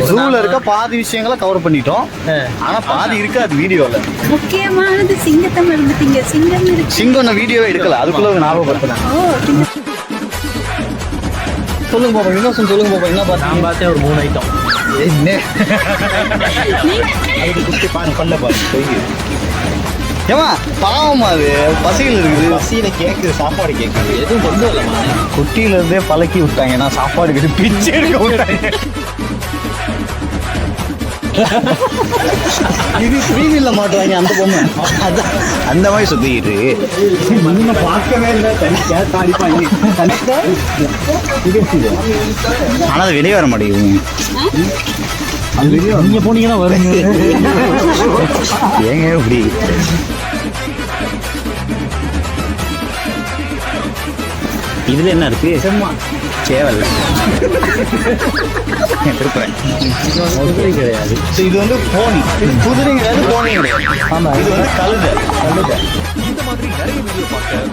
ஜூல இருக்க பாதி விஷயங்களை கவர் பண்ணிட்டோம். ஆனா பாதி இருக்காது வீடியோல. முக்கியமானது சிங்கத்தை மறந்துட்டீங்க. சிங்கம் இருக்கு. சிங்கம் வீடியோவே எடுக்கல, அதுக்குள்ள ஞாபகப்படுத்தினேன். சொல்லுங்க பாப்பா, இன்னும் சொல்லுங்க பாப்பா. என்ன பார்த்தா நான் பார்த்தேன் ஒரு 3 ஐட்டம். ஏமா பாவமா அது பசியில் இருக்குது. பசியில கேக்குது, சாப்பாடு கேக்குது, எதுவும் கொண்டு வரலமா. குட்டியில இருந்தே பழக்கி விட்டாங்க. நான் சாப்பாடு கிட்ட பிச்சை எடுக்க விட்டாங்க. இது ஸ்ரீவில்ல மாட்டுவாங்க அந்த பொம்மை. அந்த மாதிரி சுத்திக்கிட்டு பார்க்கவே இல்லை. ஆனா அது வெளியே வர மாட்டேங்குது. நீங்க போனீங்கன்னா வருங்க. ஏங்க இப்படி இதுல என்ன இருக்கு? சேவல் திருப்புறேன். கிடையாது. இது வந்து போனி. குதிரை கிடையாது, போனி கிடையாது. ஆமா, இது வந்து கழுதை. இந்த மாதிரி நிறைய வீடியோ பார்க்க